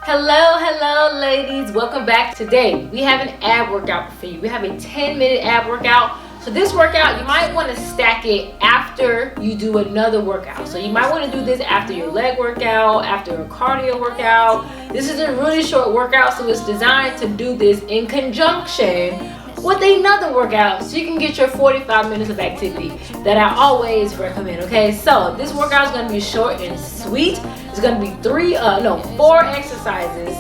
Hello ladies, welcome back. Today we have an ab workout for you. We have a 10-minute ab workout. So this workout, you might want to stack it after you do another workout. So you might want to do this after your leg workout, after a cardio workout. This is a really short workout, so it's designed to do this in conjunction with another workout, so you can get your 45 minutes of activity that I always recommend. Okay, so this workout is going to be short and sweet. It's going to be three exercises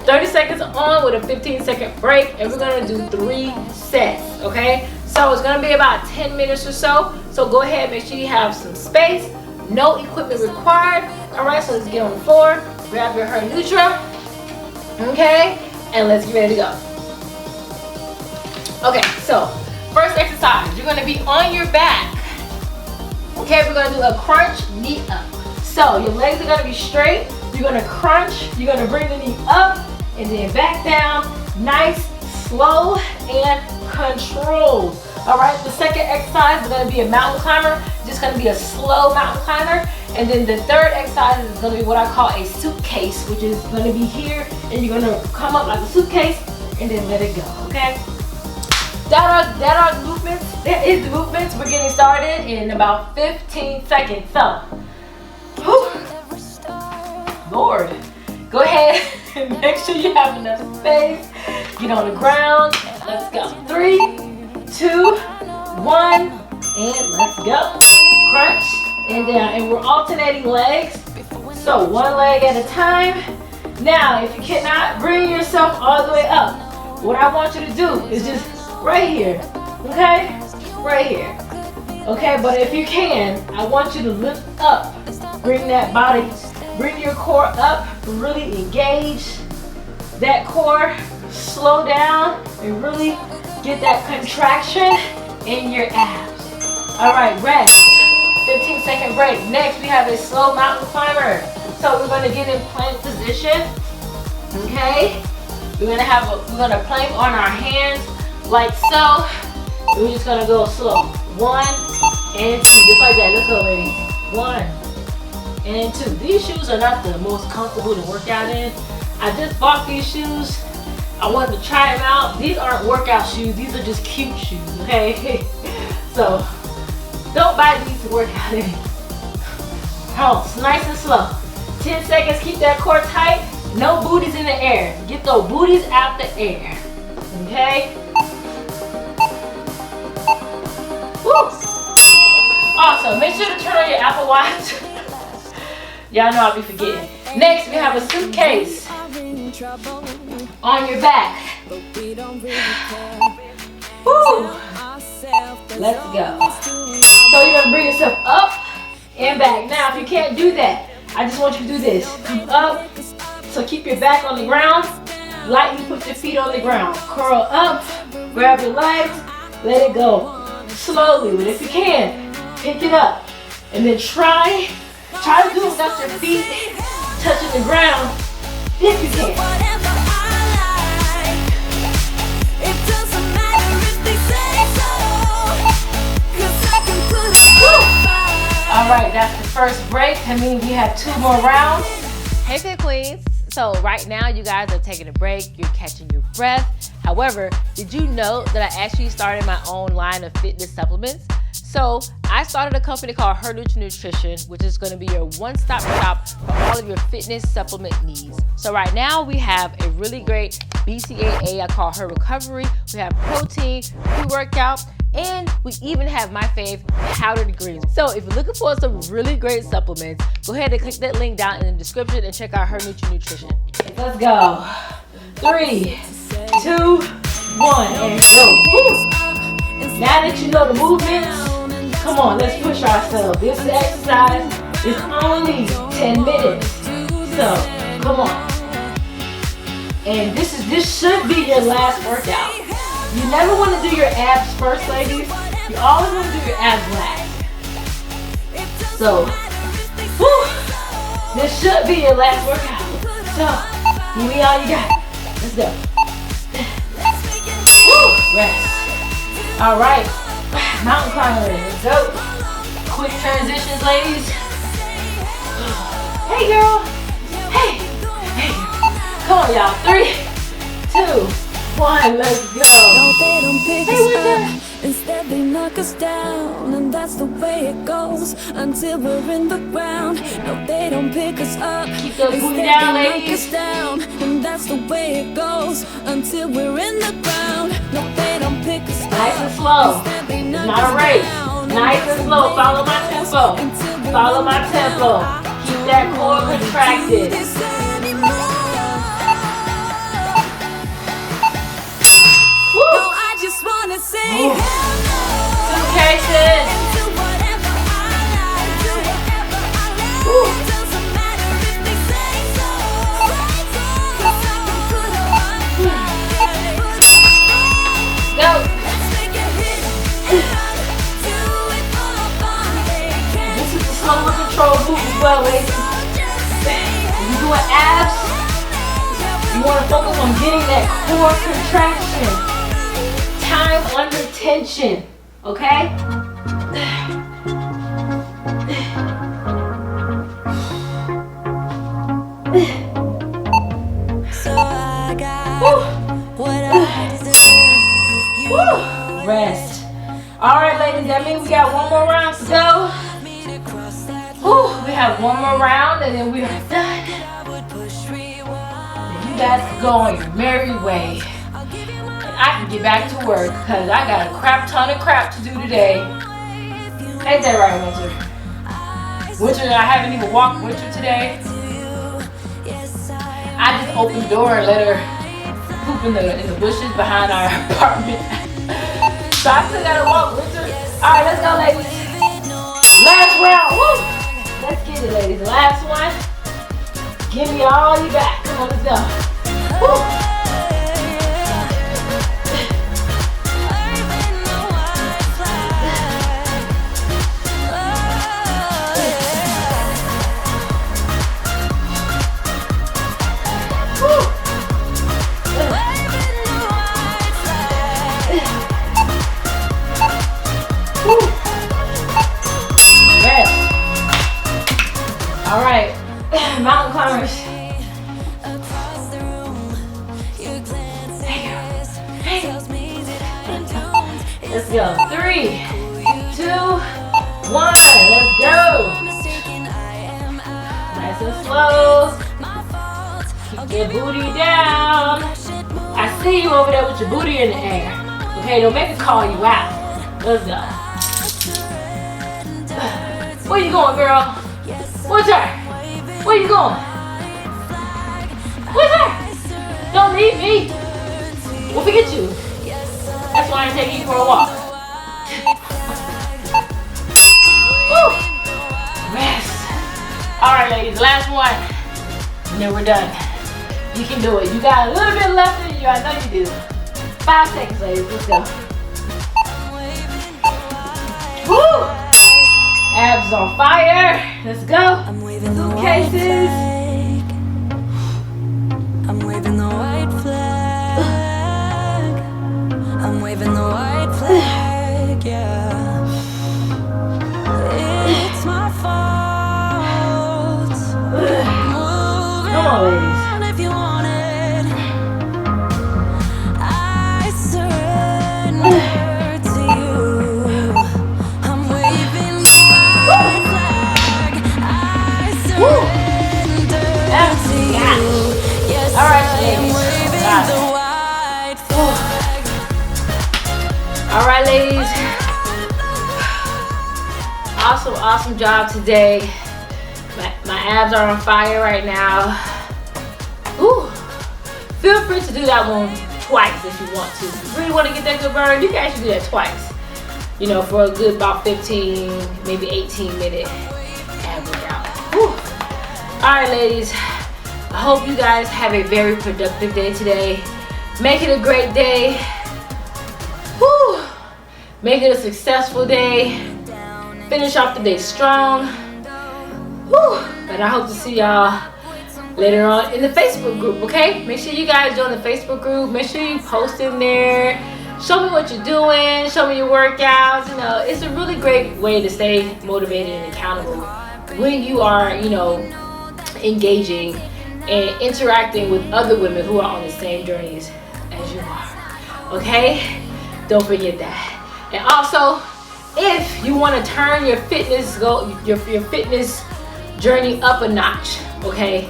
30 seconds on with a 15-second break, and we're going to do 3 sets. Okay, so it's going to be about 10 minutes or so. So go ahead, make sure you have some space, no equipment required. All right, so let's get on the floor, grab your Her Nutra, okay, and let's get ready to go. Okay, so first exercise, you're going to be on your back. Okay, we're going to do a crunch knee up. So your legs are going to be straight. You're going to crunch. You're going to bring the knee up and then back down. Nice, slow, and controlled. All right, the second exercise is going to be a mountain climber. Just going to be a slow mountain climber. And then the third exercise is going to be what I call a suitcase, which is going to be here, and you're going to come up like a suitcase and then let it go. Okay. That is the movements. We're getting started in about 15 seconds. So, Lord, go ahead and make sure you have enough space. Get on the ground. Let's go. 3, 2, 1, and let's go. Crunch and down. And we're alternating legs. So one leg at a time. Now, if you cannot bring yourself all the way up, what I want you to do is just right here, okay? Right here, okay? But if you can, I want you to lift up. Bring that body, bring your core up, really engage that core, slow down, and really get that contraction in your abs. All right, rest, 15-second break. Next, we have a slow mountain climber. So we're gonna get in plank position, okay? We're gonna plank on our hands, like so. We're just gonna go slow. 1 and 2, just like that. Let's go, ladies. 1 and 2. These shoes are not the most comfortable to work out in. I just bought these shoes. I wanted to try them out. These aren't workout shoes. These are just cute shoes, okay? So don't buy these to work out in. Oh, nice and slow. 10 seconds. Keep that core tight. No booties in the air. Get those booties out the air. Okay? Woo! Also, make sure to turn on your Apple Watch. Y'all know I'll be forgetting. Next, we have a suitcase on your back. Woo! Let's go. So you're gonna bring yourself up and back. Now, if you can't do that, I just want you to do this. Come up. So keep your back on the ground. Lightly put your feet on the ground. Curl up. Grab your legs. Let it go. Slowly, but if you can, pick it up. And then try to do it without your feet touching the ground if you can. All right, that's the first break. That means we have 2 more rounds. Hey Fit Queens. So right now you guys are taking a break, you're catching your breath. However, did you know that I actually started my own line of fitness supplements? So I started a company called Her Nutrition, which is going to be your one-stop shop for all of your fitness supplement needs. So right now we have a really great BCAA, I call Her Recovery. We have protein, pre-workout, and we even have my fave, powdered greens. So if you're looking for some really great supplements, go ahead and click that link down in the description and check out Her Nutrition. Let's go. 3, 2, 1, and go. Woo. Now that you know the movements, come on, let's push ourselves. This exercise is only 10 minutes. So, come on. And this should be your last workout. You never want to do your abs first, ladies. You always want to do your abs last. So, this should be your last workout. So, give me all you got. Let's go. Rest. All right. Mountain climbing. Let's go. Quick transitions, ladies. Come on, y'all. 3, 2, 1. Let's go. No, they don't pick Hey, us what's up. that? Instead, they knock us down. And that's the way it goes until we're in the ground. No, they don't pick us up. Keep those booty Instead, down, they knock ladies. us down. And that's the way it goes until we're in the ground. No, they don't pick us up. Nice and slow. Instead, they It's knock not a us race. down. Nice and slow. Follow my tempo. Follow my tempo. Keep that core contracted. This anymore. Woo! No, I just wanna say Ooh. hello. Suitcases. Do whatever I like, do whatever I like. Ooh. It doesn't matter if they say so. 'Cause I can put on my pride. Go. Let's make a hit and run. Do it for a body. This is the slower control move as well, ladies. When you're doing abs, you want to focus on getting that core contraction. Time under tension, okay? So I got Woo. what I deserve. You Woo. know Rest. All right, ladies, that means we got one more round to go. me to cross that Woo. We have one more round and then we are done. I would push rewind. You guys can go on your merry way. I'll give you my And I can get back to work because I got a crap ton of crap to do today. Ain't that right, Winter? Winter, I haven't even walked Winter today. I just opened the door and let her poop in the bushes behind our apartment. So I still gotta walk Winter. Alright, let's go, ladies. Last round. Woo! Let's get it, ladies. Last one. Give me all you got. Come on, let's go. Woo! Rest. All right, mountain climbers. Let's go. 3, 2, 1. Let's go. Nice and slow. Keep your booty down. I see you over there with your booty in the air. Okay, don't make me call you out. Let's go. Where you going, girl? What's her? Where you going? What's her? Don't leave me. We'll forget you. That's why I'm taking you for a walk. Woo. Rest. All right, ladies, last one. And then we're done. You can do it. You got a little bit left in you. I know you do. 5 seconds, ladies. Let's go. Woo! Abs on fire. Let's go. I'm waving the white Suitcases. flag. I'm waving the white flag. I'm waving the white flag, yeah. It's my fault. Moving Come on, ladies. on if you want it. I surrender to you. I'm waving the white flag. I surrender That's to you. got Yes, All right, I am ladies. waving Got it. the white flag. All right, ladies. Awesome job today. My abs are on fire right now. Ooh. Feel free to do that one twice if you want to. If you really want to get that good burn, you can actually do that twice. You know, for a good about 15, maybe 18-minute ab workout. Whew. All right, ladies. I hope you guys have a very productive day today. Make it a great day. Whew. Make it a successful day. Finish off the day strong. Whew. And I hope to see y'all later on in the Facebook group, okay? Make sure you guys join the Facebook group. Make sure you post in there. Show me what you're doing. Show me your workouts. You know, it's a really great way to stay motivated and accountable when you are, you know, engaging and interacting with other women who are on the same journeys as you are. Okay? Don't forget that. And also, if you want to turn your fitness your fitness journey up a notch, okay?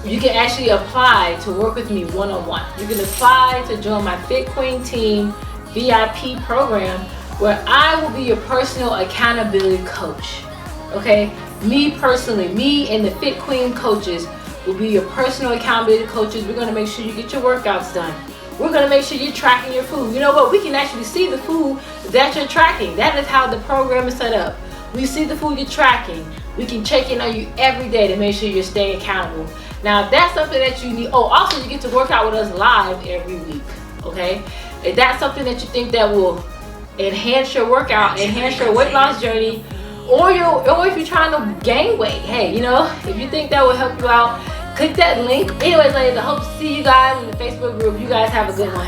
You can actually apply to work with me one-on-one. You can apply to join my Fit Queen Team VIP program, where I will be your personal accountability coach. Okay? Me personally, me and the Fit Queen coaches will be your personal accountability coaches. We're gonna make sure you get your workouts done. We're gonna make sure you're tracking your food. You know what? We can actually see the food that you're tracking. That is how the program is set up. We see the food you're tracking. We can check in on you every day to make sure you're staying accountable. Now, if that's something that you need, also you get to work out with us live every week, okay? If that's something that you think that will enhance your workout, enhance your weight loss journey, or if you're trying to gain weight, hey, you know, if you think that will help you out, click that link. Anyways, ladies, I hope to see you guys in the Facebook group. You guys have a good one.